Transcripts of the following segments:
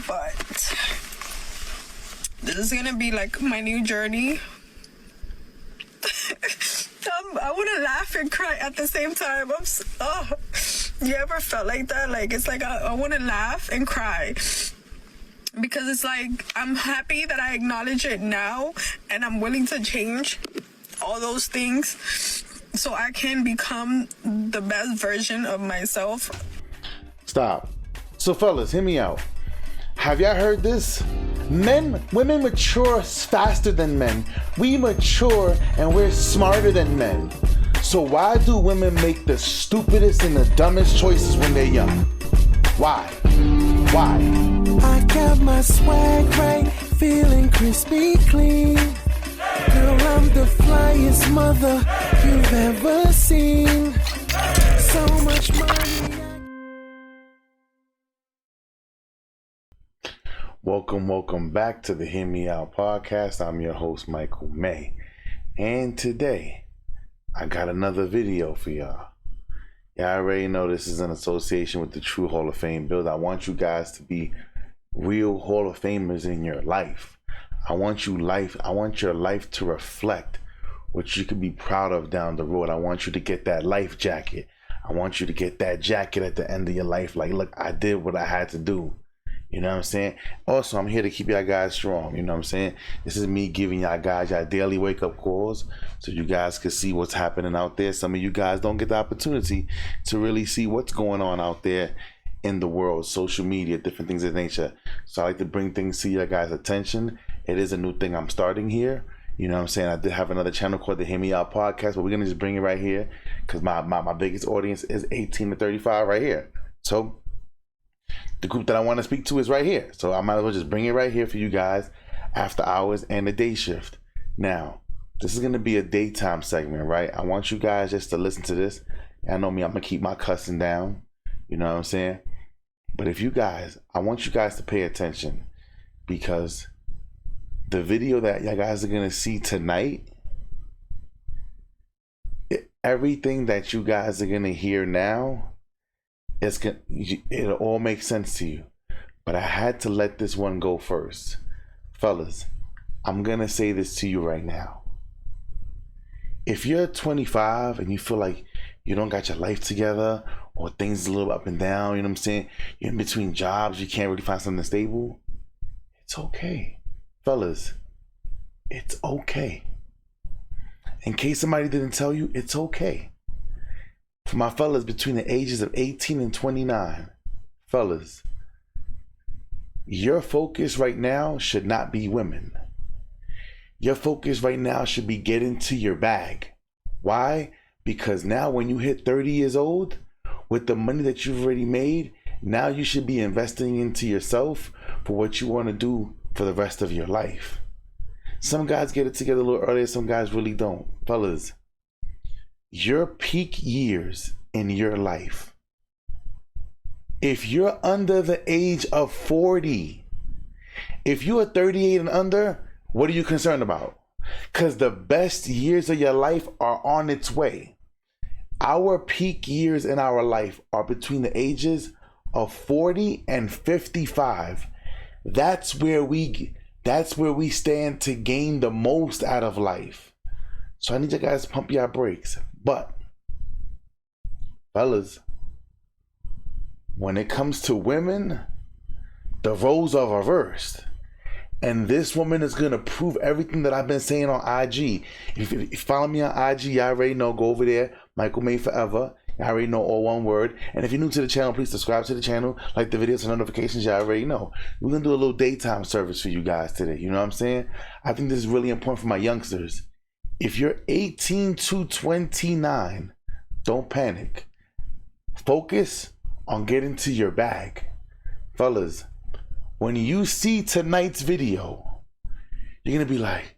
But this is gonna be like my new journey. I want to laugh and cry at the same time. You ever felt like that? Like, it's like I want to laugh and cry. Because it's like, I'm happy that I acknowledge it now. And I'm willing to change all those things so I can become the best version of myself. Stop. So fellas, hear me out. Have y'all heard this? Women mature faster than men. We mature and we're smarter than men. So why do women make the stupidest and the dumbest choices when they're young? Why? I got my swag right, feeling crispy clean. Girl, I'm the flyest mother you've ever seen. So much money. Welcome back to the Hear Me Out podcast. I'm your host, Michael May. And today, I got another video for y'all. Y'all already know this is in association with the True Hall of Fame build. I want you guys to be real Hall of Famers in your life. I want your life to reflect what you can be proud of down the road. I want you to get that life jacket. I want you to get that jacket at the end of your life. Like, look, I did what I had to do. You know what I'm saying? Also, I'm here to keep y'all guys strong. You know what I'm saying? This is me giving y'all guys y'all daily wake-up calls so you guys can see what's happening out there. Some of you guys don't get the opportunity to really see what's going on out there in the world, social media, different things of nature. So I like to bring things to your guys' attention. It is a new thing I'm starting here. You know what I'm saying? I did have another channel called the Hear Me Out podcast, but we're going to just bring it right here because my biggest audience is 18 to 35 right here. So the group that I want to speak to is right here. So I might as well just bring it right here for you guys after hours and the day shift. Now, this is going to be a daytime segment, right? I want you guys just to listen to this. I know me, I'm going to keep my cussing down. You know what I'm saying? But I want you guys to pay attention because the video that y'all guys are going to see tonight, everything that you guys are going to hear now, it'll all make sense to you. But I had to let this one go first. Fellas, I'm going to say this to you right now. If you're 25 and you feel like you don't got your life together or things a little up and down, you know what I'm saying? You're in between jobs, you can't really find something stable. It's okay. Fellas, it's okay. In case somebody didn't tell you, it's okay. For my fellas between the ages of 18 and 29, fellas, your focus right now should not be women. Your focus right now should be getting to your bag. Why? Because now when you hit 30 years old, with the money that you've already made, now you should be investing into yourself for what you want to do for the rest of your life. Some guys get it together a little earlier, some guys really don't. Fellas, your peak years in your life, if you're under the age of 40, if you are 38 and under, what are you concerned about? Because the best years of your life are on its way. Our peak years in our life are between the ages of 40 and 55. That's where we stand to gain the most out of life. So I need you guys to pump your brakes. But, fellas, when it comes to women, the roles are reversed. And this woman is going to prove everything that I've been saying on IG. If you follow me on IG, you already know, go over there, Michael May Forever. You already know, all one word. And if you're new to the channel, please subscribe to the channel, like the videos and notifications. You already know. We're going to do a little daytime service for you guys today. You know what I'm saying? I think this is really important for my youngsters. If you're 18 to 29, don't panic. Focus on getting to your bag. Fellas, when you see tonight's video, you're going to be like,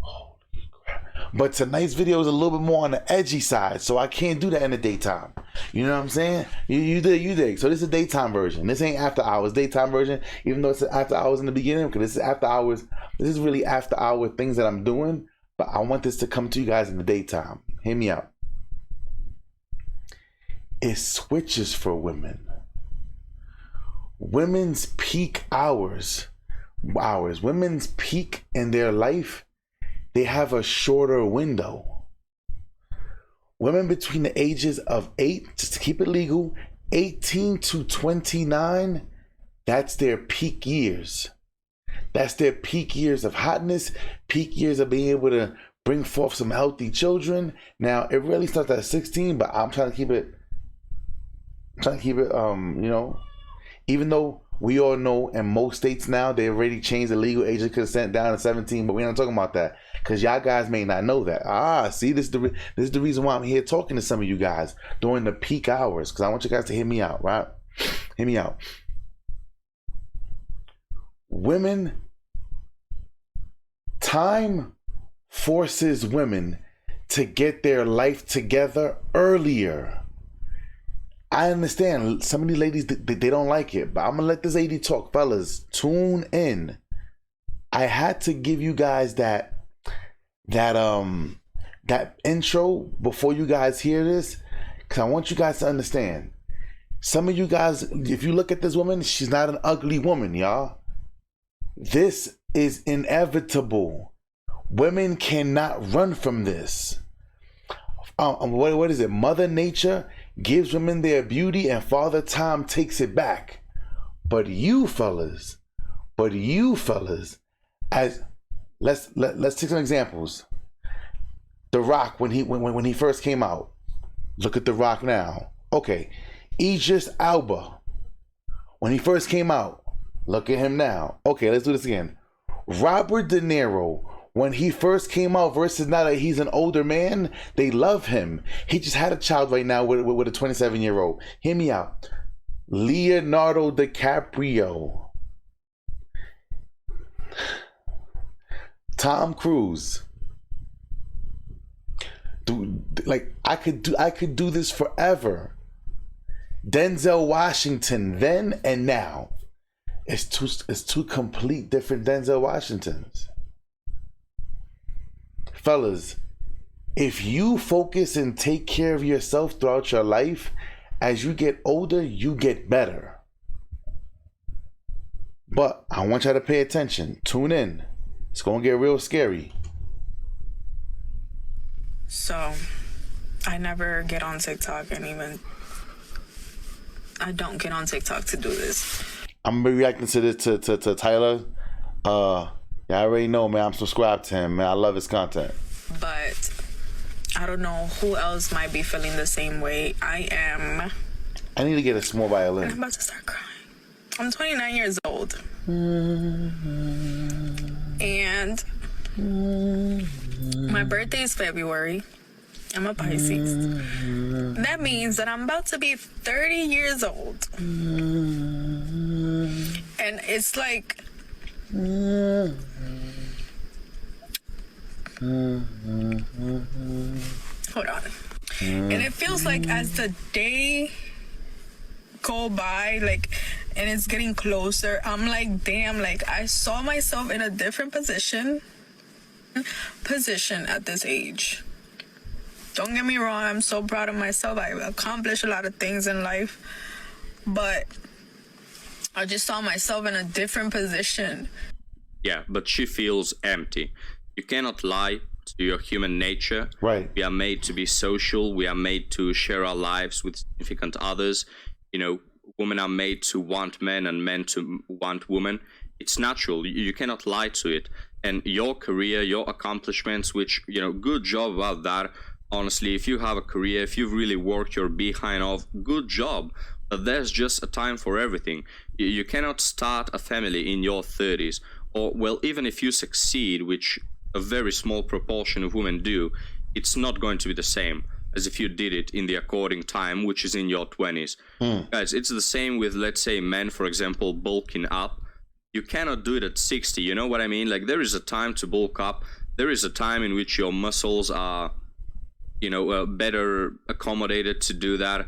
holy crap. But tonight's video is a little bit more on the edgy side, so I can't do that in the daytime. You know what I'm saying? You dig. So this is a daytime version. This ain't after hours, daytime version, even though it's after hours in the beginning, because this is after hours. This is really after hour things that I'm doing. But I want this to come to you guys in the daytime. Hear me out. It switches for women. women's peak women's peak in their life, they have a shorter window. Women between the ages of 8, just to keep it legal, 18 to 29, that's their peak years. That's their peak years of hotness, peak years of being able to bring forth some healthy children. Now, it really starts at 16, but I'm trying to keep it, even though we all know in most states now, they already changed the legal age of consent down to 17, but we're not talking about that because y'all guys may not know that. See, this is the reason why I'm here talking to some of you guys during the peak hours, because I want you guys to hear me out, right? Hear me out. Women, time forces women to get their life together earlier. I understand some of these ladies, they don't like it, but I'm gonna let this lady talk. Fellas, tune in. I had to give you guys that intro before you guys hear this, because I want you guys to understand. Some of you guys, if you look at this woman, she's not an ugly woman, y'all. This is inevitable. Women cannot run from this. What is it? Mother Nature gives women their beauty and Father Time takes it back. But you fellas, as let's take some examples. The Rock, when he first came out. Look at The Rock now. Okay. Idris Elba, when he first came out. Look at him now. Okay, let's do this again. Robert De Niro, when he first came out versus now that he's an older man, they love him. He just had a child right now with a 27-year-old. Hear me out. Leonardo DiCaprio. Tom Cruise. I could do this forever. Denzel Washington then and now. It's two complete different Denzel Washingtons. Fellas, if you focus and take care of yourself throughout your life, as you get older, you get better. But I want y'all to pay attention. Tune in. It's gonna get real scary. So, I never get on TikTok, and even I don't get on TikTok to do this. I'm gonna be reacting to this to Tyler. Y'all already know, man. I'm subscribed to him, man. I love his content. But I don't know who else might be feeling the same way I am. I need to get a small violin. I'm about to start crying. I'm 29 years old. And my birthday is February. I'm a Pisces. That means that I'm about to be 30 years old. And it's like... Hold on. And it feels like as the day go by, like, and it's getting closer, I'm like, damn, like, I saw myself in a different position at this age. Don't get me wrong, I'm so proud of myself. I accomplished a lot of things in life, but I just saw myself in a different position. Yeah, but she feels empty. You cannot lie to your human nature. Right. We are made to be social. We are made to share our lives with significant others. You know, women are made to want men and men to want women. It's natural. You cannot lie to it. And your career, your accomplishments, which, you know, good job about that. Honestly, if you have a career, if you've really worked your behind off, good job. But there's just a time for everything. You cannot start a family in your 30s. Or, well, even if you succeed, which a very small proportion of women do, it's not going to be the same as if you did it in the according time, which is in your 20s. Guys, it's the same with, let's say, men, for example, bulking up. You cannot do it at 60, you know what I mean? Like, there is a time to bulk up. There is a time in which your muscles are, you know, better accommodated to do that.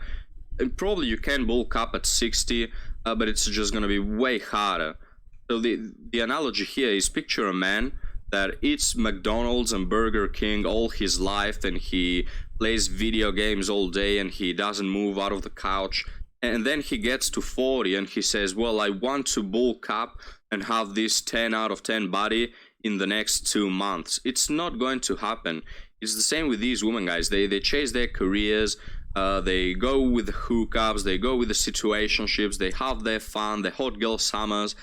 And probably you can bulk up at 60, but it's just going to be way harder. So the analogy here is picture a man that eats McDonald's and Burger King all his life, and he plays video games all day, and he doesn't move out of the couch. and then he gets to 40 and he says, well, I want to bulk up and have this 10 out of 10 body in the next 2 months. It's not going to happen. It's the same with these women, guys. They chase their careers, they go with the hookups, they go with the situationships, they have their fun, the hot girl summers,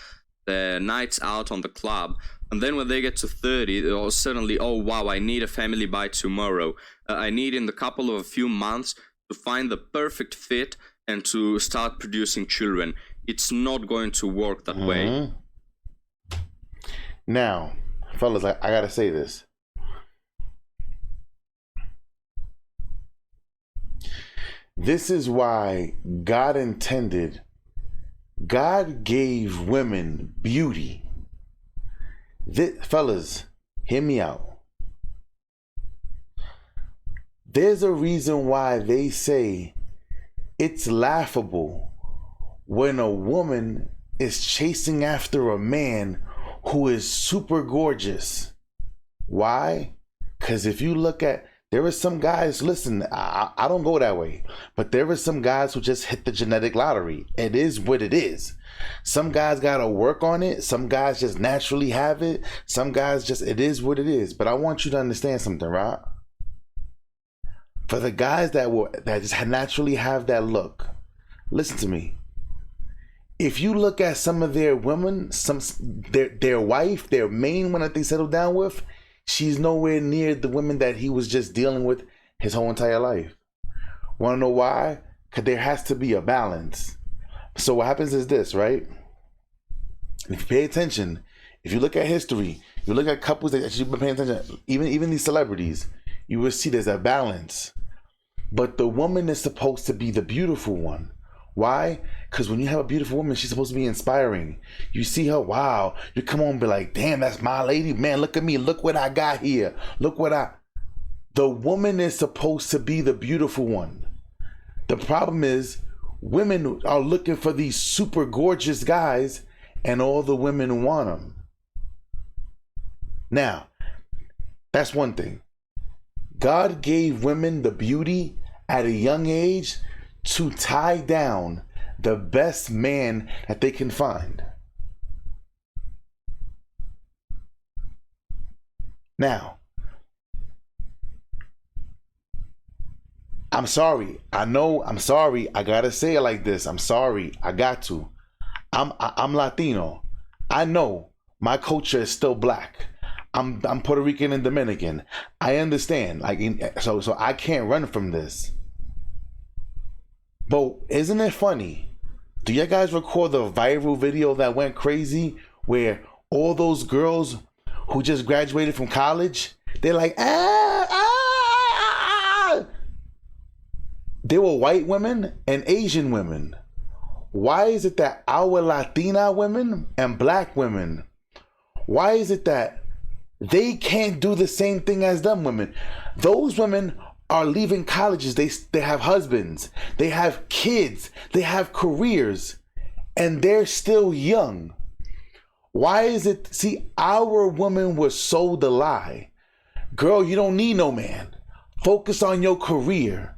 their nights out on the club. And then when they get to 30, or suddenly, oh wow, I need a family by tomorrow. I need in a few months to find the perfect fit and to start producing children. It's not going to work that way. Now, fellas, I gotta say this. This is why God gave women beauty. Fellas, hear me out. There's a reason why they say it's laughable when a woman is chasing after a man who is super gorgeous. Why? Because if you look at, there are some guys, listen, I don't go that way, but there are some guys who just hit the genetic lottery. It is what it is. Some guys got to work on it. Some guys just naturally have it. Some guys just, it is what it is. But I want you to understand something, right? For the guys that just naturally have that look, listen to me. If you look at some of their women, their wife, their main one that they settled down with, she's nowhere near the women that he was just dealing with his whole entire life. Want to know why? Because there has to be a balance. So what happens is this, right? If you pay attention, if you look at history, you look at couples that you've been paying attention, even these celebrities, you will see there's a balance. But the woman is supposed to be the beautiful one. Why? Because when you have a beautiful woman, she's supposed to be inspiring. You see her, wow. You come on and be like, damn, that's my lady. Man, look at me. Look what I got here. Look what The woman is supposed to be the beautiful one. The problem is women are looking for these super gorgeous guys and all the women want them. Now, that's one thing. God gave women the beauty at a young age to tie down the best man that they can find. Now, I'm sorry. I'm sorry. I gotta say it like this. I'm sorry. I got to. I'm Latino. I know my culture is still black. I'm Puerto Rican and Dominican. I understand. So I can't run from this. But isn't it funny? Do you guys recall the viral video that went crazy where all those girls who just graduated from college, they're like, They were white women and Asian women. Why is it that our Latina women and black women, why is it that they can't do the same thing as them women? Those women are leaving colleges. They have husbands, they have kids, they have careers, and they're still young. Why is it? See, our women were sold a lie. Girl, you don't need no man. Focus on your career.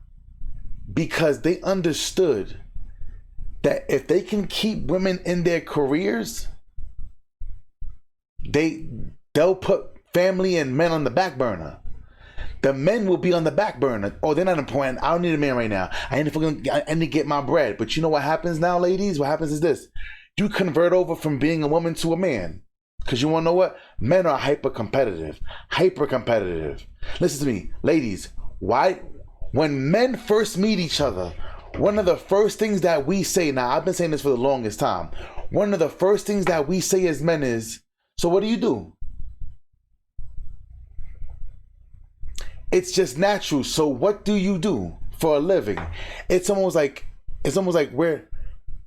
Because they understood that if they can keep women in their careers, they'll put family and men on the back burner. The men will be on the back burner. Oh, they're not important. I don't need a man right now. I need to get my bread. But you know what happens now, ladies? What happens is this. You convert over from being a woman to a man. Because you want to know what? Men are hyper competitive. Listen to me, ladies. Why? When men first meet each other, one of the first things that we say, now I've been saying this for the longest time, one of the first things that we say as men is, so what do? It's just natural. So what do you do for a living? It's almost like we're,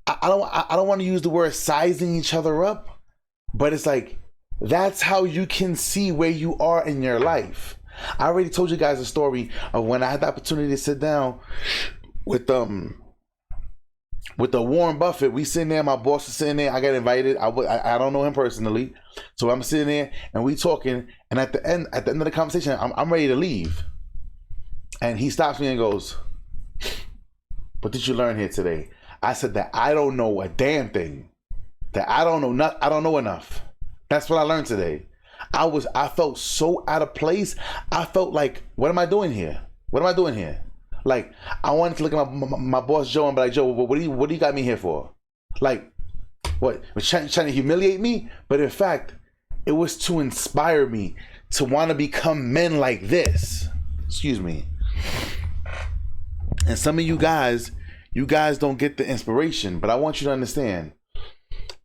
I don't want to use the word sizing each other up, but it's like, that's how you can see where you are in your life. I already told you guys a story of when I had the opportunity to sit down with the Warren Buffett. We sitting there, my boss was sitting there. I got invited. I don't know him personally, so I'm sitting there and we talking. And at the end of the conversation, I'm ready to leave, and he stops me and goes, "What did you learn here today?" I said that I don't know a damn thing. That I don't know enough. That's what I learned today. I felt so out of place. I felt like, what am I doing here? What am I doing here? Like, I wanted to look at my boss Joe and be like, Joe, what do you got me here for? Like, what? Trying to humiliate me? But in fact, it was to inspire me to want to become men like this. Excuse me. And some of you guys don't get the inspiration, but I want you to understand,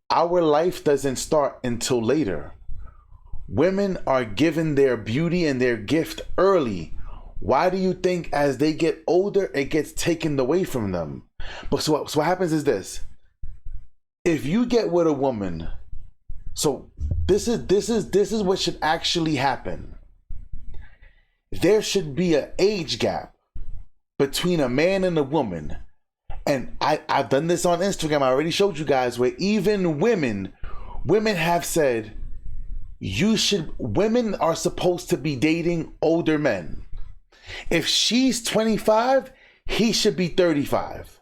our life doesn't start until later. Women are given their beauty and their gift early. Why do you think as they get older, it gets taken away from them? But so what happens is this. If you get with a woman, so this is what should actually happen. There should be an age gap between a man and a woman. And I've done this on Instagram. I already showed you guys where even women have said women are supposed to be dating older men. If she's 25, he should be 35.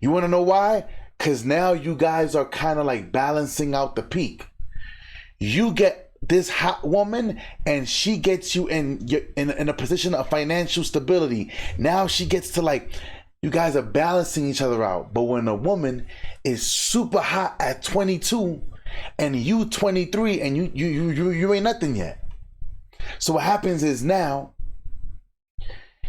You want to know why? Because now you guys are kind of like balancing out the peak. You get this hot woman and she gets you in a position of financial stability. Now she gets to, like, you guys are balancing each other out. But when a woman is super hot at 22 and you 23 and you ain't nothing yet. So what happens is now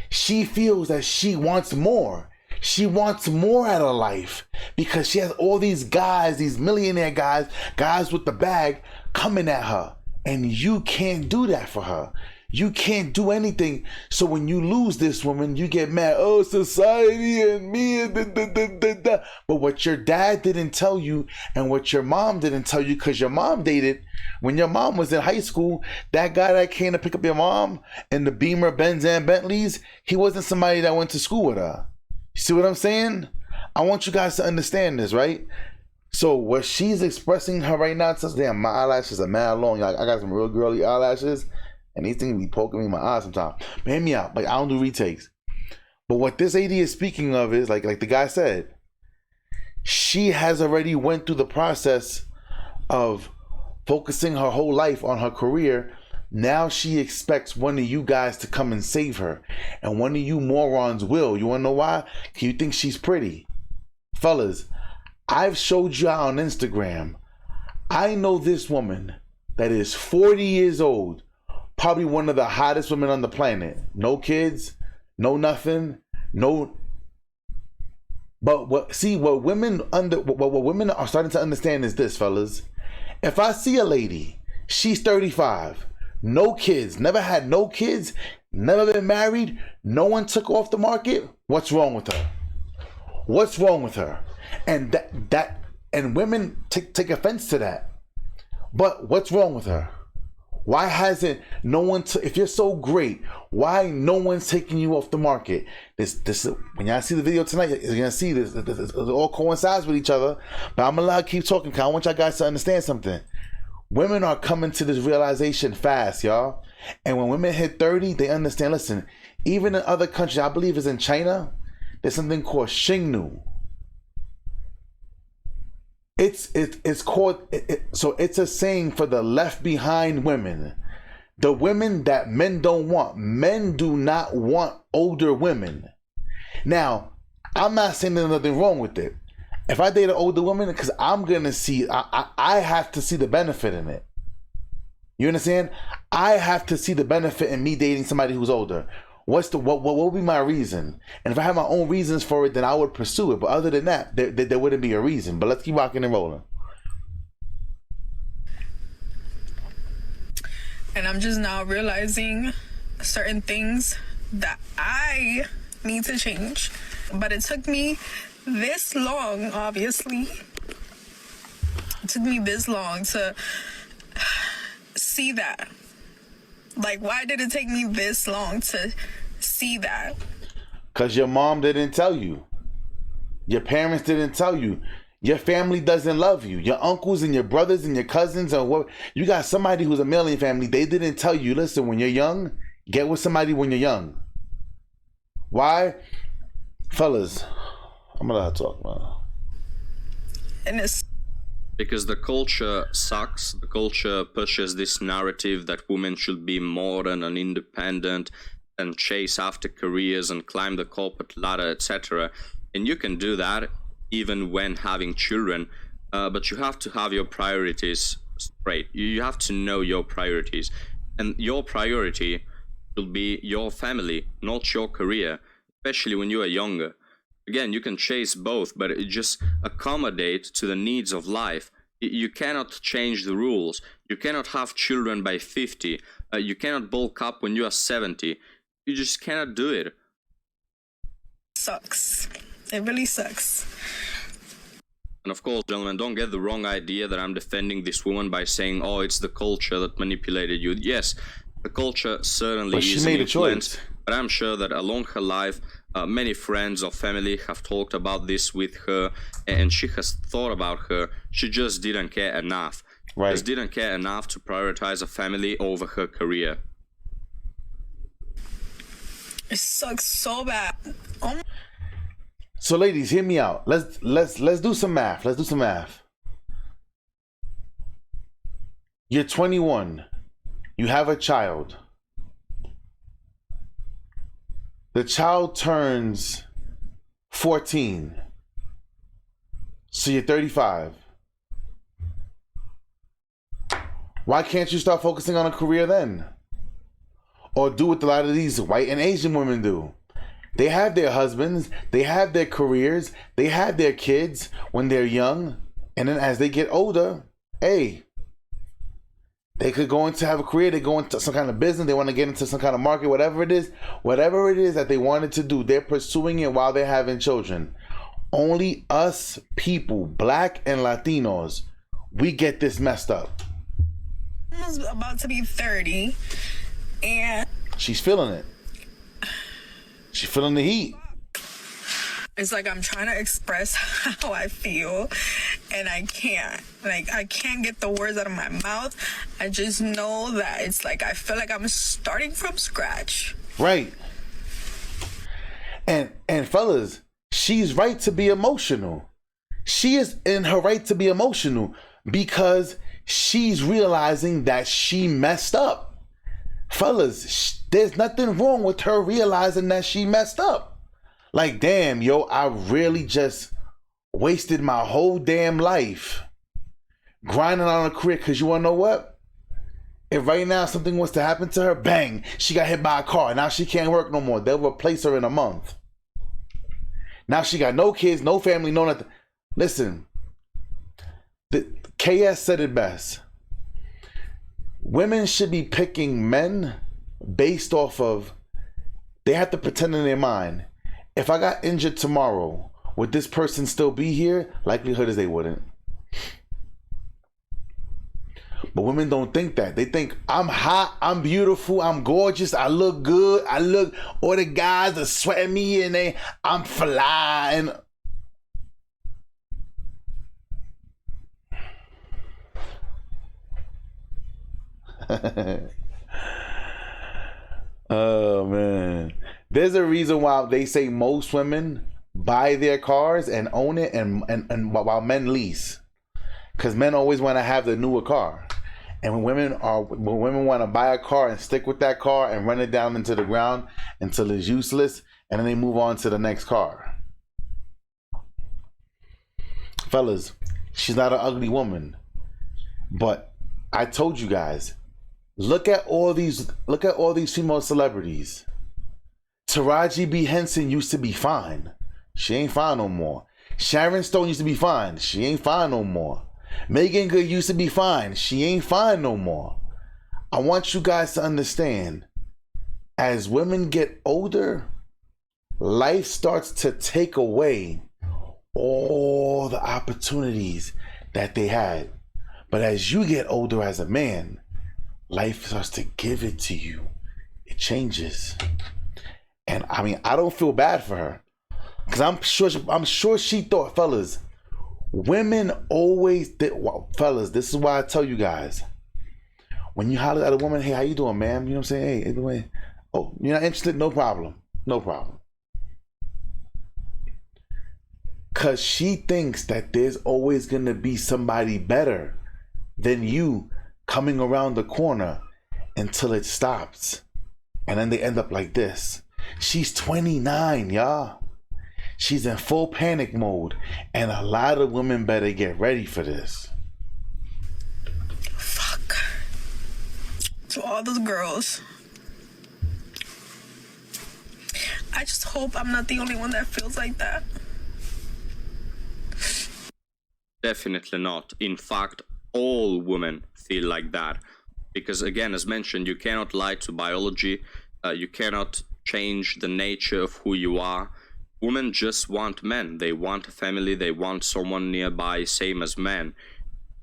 she feels that she wants more. She wants more out of life because she has all these guys, these millionaire guys with the bag coming at her. And you can't do that for her. You can't do anything. So when you lose this woman, you get mad. Oh, society and me. But what your dad didn't tell you and what your mom didn't tell you, because your mom dated, when your mom was in high school, that guy that came to pick up your mom in the Beamer, Benz, and Bentleys, he wasn't somebody that went to school with her. You see what I'm saying? I want you guys to understand this, right? So what she's expressing her right now says, damn, my eyelashes are mad long. Like, I got some real girly eyelashes. And these things be poking me in my eyes sometimes. But hear me out. Like, I don't do retakes. But what this AD is speaking of is, like the guy said, she has already went through the process of focusing her whole life on her career. Now she expects one of you guys to come and save her. And one of you morons will. You want to know why? Because you think she's pretty. Fellas, I've showed you out on Instagram. I know this woman that is 40 years old. Probably one of the hottest women on the planet. No kids, no nothing, no. But what women are starting to understand is this, fellas. If I see a lady, she's 35, no kids, never had no kids, never been married, no one took off the market, what's wrong with her? What's wrong with her? And and women take offense to that. But what's wrong with her? Why hasn't no one? If you're so great, why no one's taking you off the market? This when y'all see the video tonight, you're gonna see this. It all coincides with each other. But I'm allowed to keep talking because I want y'all guys to understand something. Women are coming to this realization fast, y'all. And when women hit 30, they understand. Listen, even in other countries, I believe it's in China, there's something called Xingnu. It's called, so it's a saying for the left behind women. The women that men don't want. Men do not want older women. Now, I'm not saying there's nothing wrong with it. If I date an older woman, because I'm going to see, I have to see the benefit in it. You understand? I have to see the benefit in me dating somebody who's older. What would be my reason? And if I had my own reasons for it, then I would pursue it. But other than that, there wouldn't be a reason. But let's keep rocking and rolling. And I'm just now realizing certain things that I need to change. But it took me this long, obviously. It took me this long to see that. Like, why did it take me this long to see that? Because your mom didn't tell you. Your parents didn't tell you. Your family doesn't love you. Your uncles and your brothers and your cousins and what, you got somebody who's a male in your family. They didn't tell you, listen, when you're young, get with somebody when you're young. Why? Fellas, I'm gonna talk, man. And it's Because the culture sucks. The culture pushes this narrative that women should be modern and independent and chase after careers and climb the corporate ladder, etc. And you can do that even when having children, but you have to have your priorities straight. You have to know your priorities. And your priority will be your family, not your career, especially when you are younger. Again, you can chase both, but it just accommodate to the needs of life. You cannot change the rules. You cannot have children by 50. You cannot bulk up when you are 70. You just cannot do it. sucks. It really sucks. And of course, gentlemen, don't get the wrong idea that I'm defending this woman by saying, oh, it's the culture that manipulated you. Yes, the culture certainly is an influence, but I'm sure that along her life, many friends or family have talked about this with her, and she has thought about her. She just didn't care enough. Right. Just didn't care enough to prioritize a family over her career. It sucks so bad. Oh my. So ladies, hear me out. Let's do some math. Let's do some math. You're 21. You have a child. The child turns 14. So you're 35. Why can't you start focusing on a career then? Or do what a lot of these white and Asian women do. They have their husbands, they have their careers, they have their kids when they're young, and then as they get older, hey, they could go into have a career, they go into some kind of business, they want to get into some kind of market, whatever it is that they wanted to do, they're pursuing it while they're having children. Only us people, Black and Latinos, we get this messed up. I was about to be 30, and She's feeling it. She's feeling the heat. it's like I'm trying to express how I feel, and I can't. Like, I can't get the words out of my mouth. I just know that it's like I feel like I'm starting from scratch. Right. And fellas, she's right to be emotional. She is in her right to be emotional because she's realizing that she messed up. Fellas, there's nothing wrong with her realizing that she messed up. Like, damn, yo, I really just wasted my whole damn life grinding on a career. Because you want to know what? If right now something was to happen to her, bang, she got hit by a car. Now she can't work no more. They'll replace her in a month. Now she got no kids, no family, no nothing. Listen, KS said it best. Women should be picking men based off of, they have to pretend in their mind, if I got injured tomorrow, would this person still be here? Likelihood is they wouldn't. But women don't think that. They think, I'm hot, I'm beautiful, I'm gorgeous, I look good, all the guys are sweating me and I'm flying. Oh man, there's a reason why they say most women buy their cars and own it, and while men lease, because men always want to have the newer car, and when women want to buy a car and stick with that car and run it down into the ground until it's useless, and then they move on to the next car. Fellas, she's not an ugly woman, but I told you guys. Look at all these female celebrities. Taraji B. Henson used to be fine. She ain't fine no more. Sharon Stone used to be fine. She ain't fine no more. Megan Good used to be fine. She ain't fine no more. I want you guys to understand, as women get older, life starts to take away all the opportunities that they had. But as you get older as a man, life starts to give it to you. It changes. And I mean, I don't feel bad for her, because I'm sure she thought, fellas, women always did. Well, fellas, this is why I tell you guys, when you holler at a woman, hey, how you doing, ma'am? You know what I'm saying? Hey, anyway, oh, you're not interested? No problem. No problem. Cause she thinks that there's always gonna be somebody better than you coming around the corner until it stops. And then they end up like this. She's 29, y'all. She's in full panic mode. And a lot of women better get ready for this. Fuck. To all those girls. I just hope I'm not the only one that feels like that. Definitely not. In fact, all women feel like that. Because again, as mentioned, you cannot lie to biology. You cannot change the nature of who you are. Women just want men. They want a family. They want someone nearby, same as men.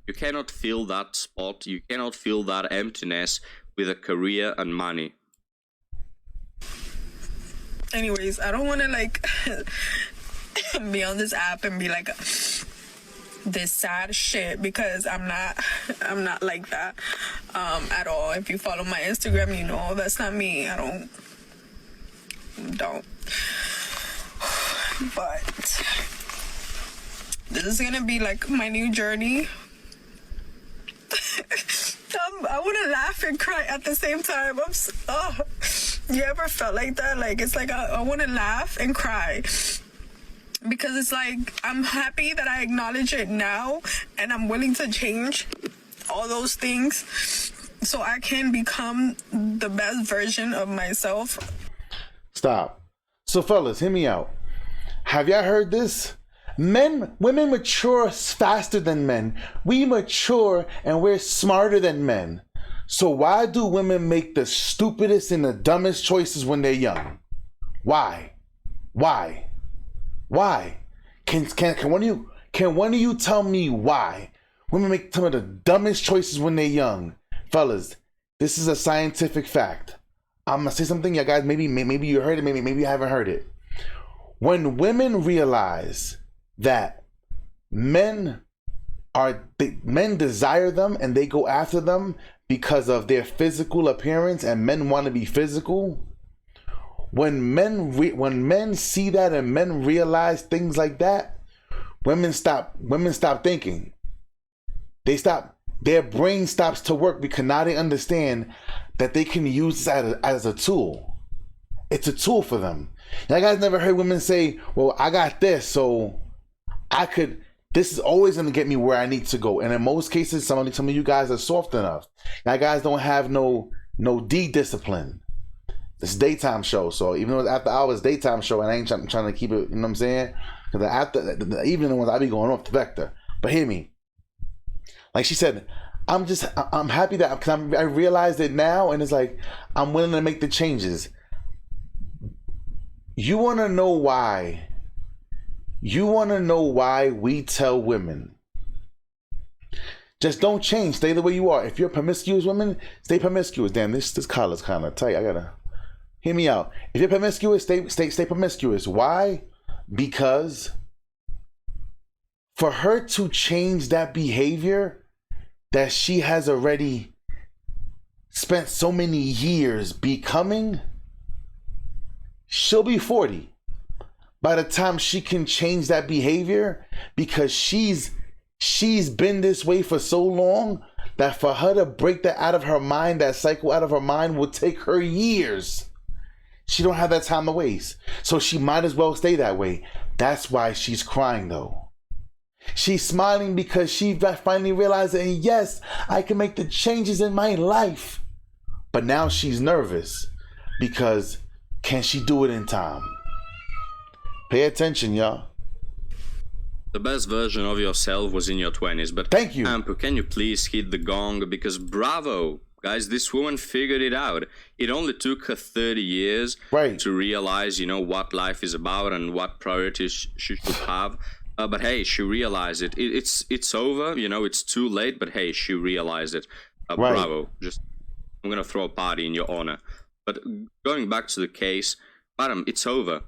You cannot fill that spot. You cannot fill that emptiness with a career and money. Anyways, I don't want to like be on this app and be like this sad shit, because I'm not like that at all. If you follow my Instagram, you know that's not me. I don't. But this is gonna be like my new journey. I want to laugh and cry at the same time. You ever felt like that? Like, it's like I want to laugh and cry, because it's like I'm happy that I acknowledge it now, and I'm willing to change all those things so I can become the best version of myself. Stop. So fellas, hear me out. Have y'all heard this? Women mature faster than men. We mature and we're smarter than men. So why do women make the stupidest and the dumbest choices when they're young? Why? Can one of you tell me why women make some of the dumbest choices when they're young? Fellas, this is a scientific fact. I'm gonna say something, you guys. Maybe you heard it. Maybe you haven't heard it. When women realize that men desire them and they go after them because of their physical appearance, and men want to be physical. When men see that and men realize things like that, women stop thinking. Their brain stops to work, because now they understand that they can use this as a tool. It's a tool for them. Y'all guys never heard women say, well, I got this, so this is always going to get me where I need to go. And in most cases, some of you guys are soft enough. Y'all guys don't have no D-discipline. It's a daytime show, so even though it's after hours daytime show, and I ain't trying to keep it, you know what I'm saying? Because after the evening ones, I be going off the vector. But hear me. Like she said, I'm happy that, because I realized it now, and it's like, I'm willing to make the changes. You want to know why? You want to know why we tell women, just don't change, stay the way you are. If you're promiscuous women, stay promiscuous. Damn, this collar's kind of tight. I gotta, hear me out. If you're promiscuous, stay promiscuous. Why? Because for her to change that behavior that she has already spent so many years becoming, she'll be 40 by the time she can change that behavior, because she's been this way for so long that for her to break that out of her mind, that cycle out of her mind, will take her years. She don't have that time to waste, so she might as well stay that way. That's why she's crying though. She's smiling because she finally realized that, yes, I can make the changes in my life. But now she's nervous because can she do it in time? Pay attention, y'all. The best version of yourself was in your 20s, but thank you. Ampu, can you please hit the gong? Because bravo, guys, this woman figured it out. It only took her 30 years to realize, what life is about and what priorities she should have. But hey, she realized it. It's over, it's too late, but hey, she realized it. Bravo. I'm gonna throw a party in your honor. But going back to the case, madam, it's over.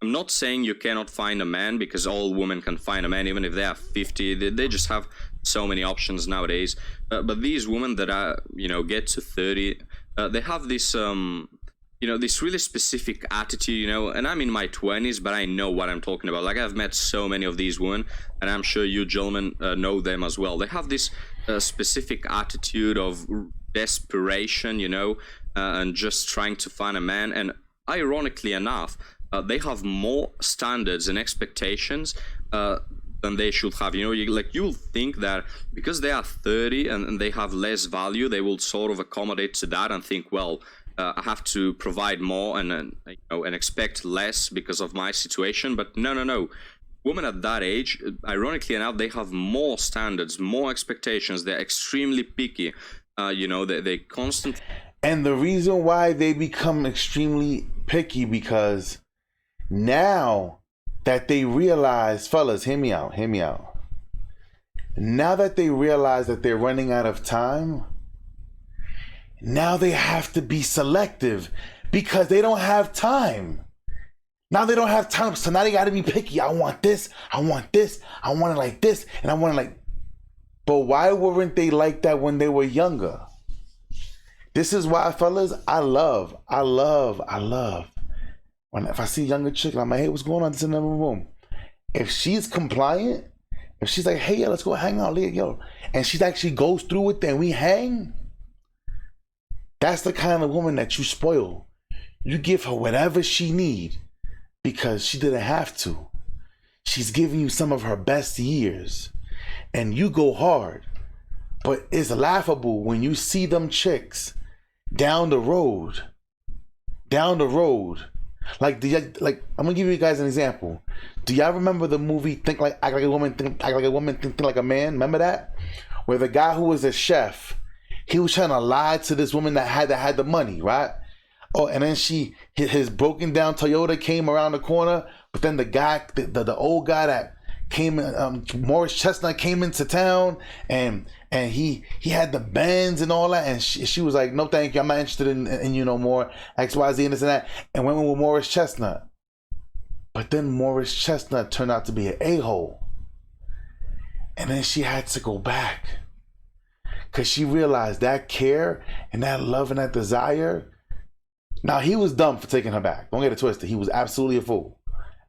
I'm not saying you cannot find a man, because all women can find a man, even if they are 50. They just have so many options nowadays. But these women that are, get to 30, they have this this really specific attitude, and I'm in my 20s, but I know what I'm talking about. Like, I've met so many of these women, and I'm sure you gentlemen know them as well. They have this specific attitude of desperation, and just trying to find a man. And ironically enough, they have more standards and expectations than they should have. You'll think that because they are 30 and they have less value, they will sort of accommodate to that and think, well, I have to provide more and expect less because of my situation. But no. Women at that age, ironically enough, they have more standards, more expectations. They're extremely picky. They constantly. And the reason why they become extremely picky, because now that they realize, fellas, hear me out. Now that they realize that they're running out of time, now they have to be selective because they don't have time. Now they don't have time, so now they got to be picky. I want this, I want it like this, and I want it like... But why weren't they like that when they were younger? This is why, fellas, I love. If I see a younger chick, I'm like, hey, what's going on? This in the room. If she's compliant, if she's like, hey, let's go hang out, and she actually goes through with it and we hang, that's the kind of woman that you spoil. You give her whatever she needs because she didn't have to. She's giving you some of her best years and you go hard. But it's laughable when you see them chicks down the road. Like, I'm gonna give you guys an example. Do y'all remember the movie Think Like Act Like a Woman, Think Like a Man? Remember that? Where the guy who was a chef, he was trying to lie to this woman that had the money, right? Oh, and then his broken down Toyota came around the corner, but then the guy, the old guy that came, Morris Chestnut came into town, and he had the Benz and all that, and she was like, no thank you, I'm not interested in you no more, XYZ and this and that, and went with Morris Chestnut. But then Morris Chestnut turned out to be an a-hole, and then she had to go back because she realized that care and that love and that desire. Now, he was dumb for taking her back, don't get it twisted. He was absolutely a fool,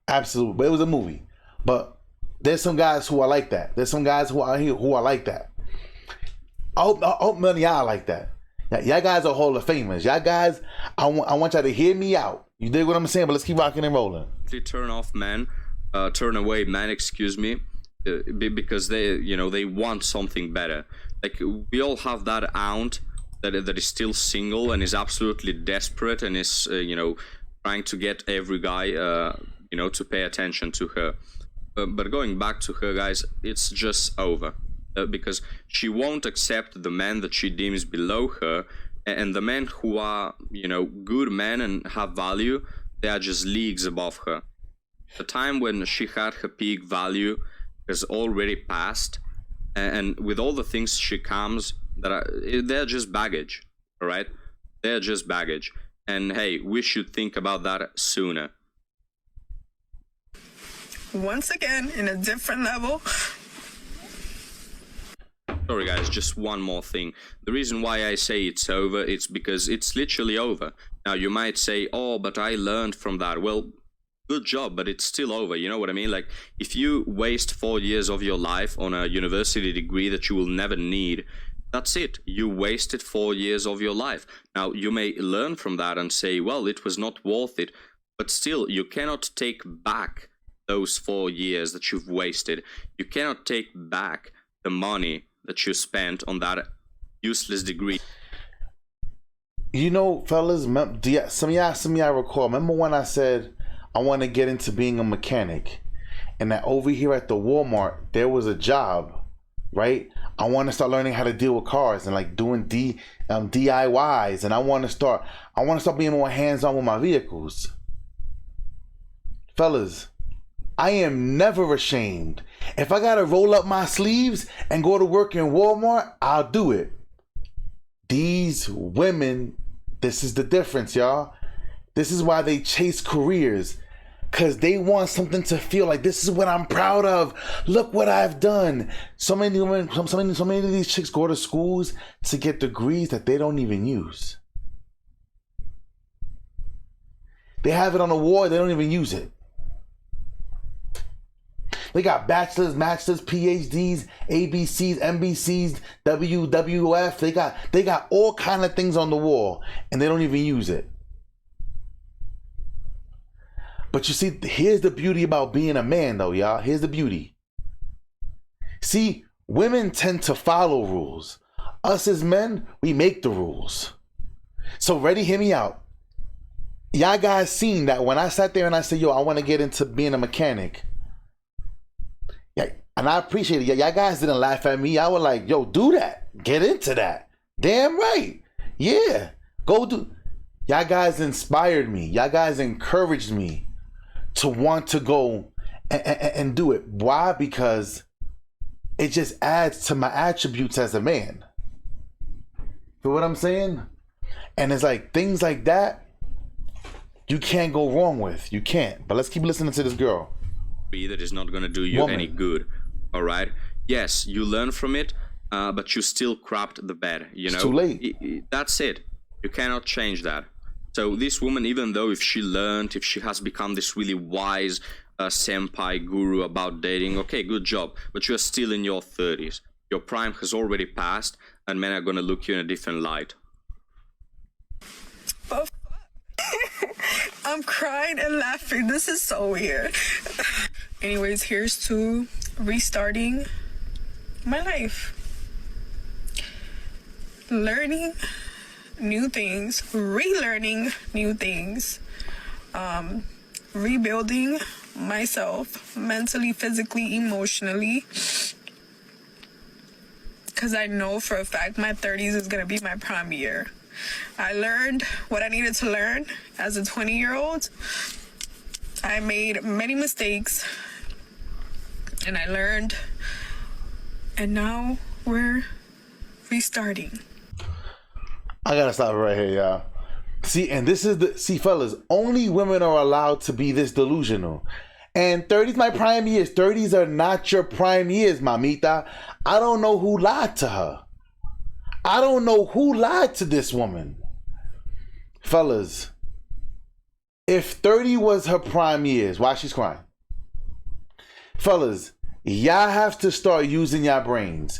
absolutely, but it was a movie. But there's some guys who are like that. There's some guys who are here who are like that. I hope none of y'all like that. Y'all guys are Hall of Famers. Y'all guys, I want y'all to hear me out. You dig what I'm saying? But let's keep rocking and rolling. Turn away men, because they want something better. Like, we all have that aunt that is still single and is absolutely desperate and is trying to get every guy to pay attention to her. But going back to her, guys, it's just over. Because she won't accept the men that she deems below her, and the men who are, good men and have value, they are just leagues above her. The time when she had her peak value has already passed, and with all the things she comes, they're just baggage, all right? They're just baggage. And hey, we should think about that sooner. Once again, in a different level. Sorry guys, just one more thing. The reason why I say it's over, it's because it's literally over. Now you might say, oh, but I learned from that. Well, good job, but it's still over, you know what I mean? Like, if you waste 4 years of your life on a university degree that you will never need, that's it. You wasted 4 years of your life. Now, you may learn from that and say, well, it was not worth it, but still, you cannot take back those 4 years that you've wasted. You cannot take back the money that you spent on that useless degree. Fellas, some of y'all recall, remember when I said I want to get into being a mechanic, and that over here at the Walmart there was a job, right? I want to start learning how to deal with cars and like doing DIYs, and I want to start being more hands-on with my vehicles. Fellas, I am never ashamed. If I gotta roll up my sleeves and go to work in Walmart, I'll do it. These women, this is the difference, y'all. This is why they chase careers, because they want something to feel like, this is what I'm proud of. Look what I've done. So many women, so many of these chicks go to schools to get degrees that they don't even use. They have it on the wall. They don't even use it. They got bachelors, masters, PhDs, ABCs, NBCs, WWF. They got all kind of things on the wall, and they don't even use it. But you see, here's the beauty about being a man, though, y'all. Here's the beauty. See, women tend to follow rules. Us as men, we make the rules. So ready, hear me out. Y'all guys seen that when I sat there and I said, yo, I want to get into being a mechanic. Yeah, and I appreciate it. Y'all guys didn't laugh at me. I was like, yo, do that. Get into that. Damn right. Yeah. Go do. Y'all guys inspired me. Y'all guys encouraged me to want to go and do it. Why? Because it just adds to my attributes as a man. Feel what I'm saying? And it's like things like that you can't go wrong with. You can't. But let's keep listening to this girl. That is not going to do you any good. All right. Yes, you learn from it, but you still crapped the bed. You know, it's too late. That's it. You cannot change that. So this woman, even though if she has become this really wise senpai guru about dating, okay, good job. But you're still in your 30s. Your prime has already passed, and men are going to look you in a different light. But I'm crying and laughing. This is so weird. Anyways, here's to restarting my life. Learning new things, relearning new things, rebuilding myself mentally, physically, emotionally. Because I know for a fact my 30s is going to be my prime year. I learned what I needed to learn as a 20-year-old. I made many mistakes and I learned, and now we're restarting. I gotta stop it right here, y'all. See, and this is fellas, only women are allowed to be this delusional. And 30's my prime years. 30s are not your prime years, mamita. I don't know who lied to her. I don't know who lied to this woman. Fellas, if 30 was her prime years, why she's crying? Fellas, y'all have to start using your brains.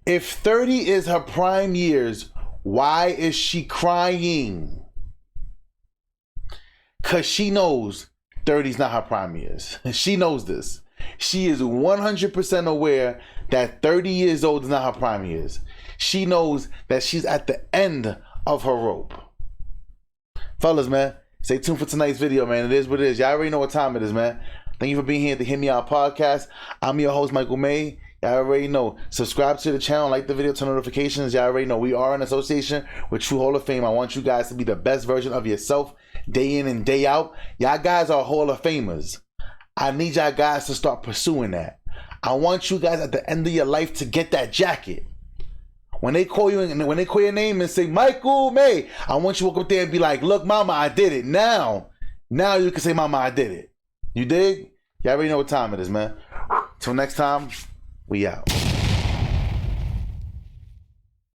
If 30 is her prime years, why is she crying? Because she knows 30's not her prime years. She knows this. She is 100% aware that 30 years old is not her prime years. She knows that she's at the end of her rope. Fellas, man, stay tuned for tonight's video, man. It is what it is. Y'all already know what time it is, man. Thank you for being here at the Hear Me Out podcast. I'm your host, Michael May. Y'all already know. Subscribe to the channel, like the video, turn notifications. Y'all already know we are in association with True Hall of Fame. I want you guys to be the best version of yourself day in and day out. Y'all guys are Hall of Famers. I need y'all guys to start pursuing that. I want you guys at the end of your life to get that jacket. When they call you and when they call your name and say Michael May, I want you to walk up there and be like, look, mama, I did it. Now you can say, mama, I did it. You dig? Y'all already know what time it is, man. Till next time, we out.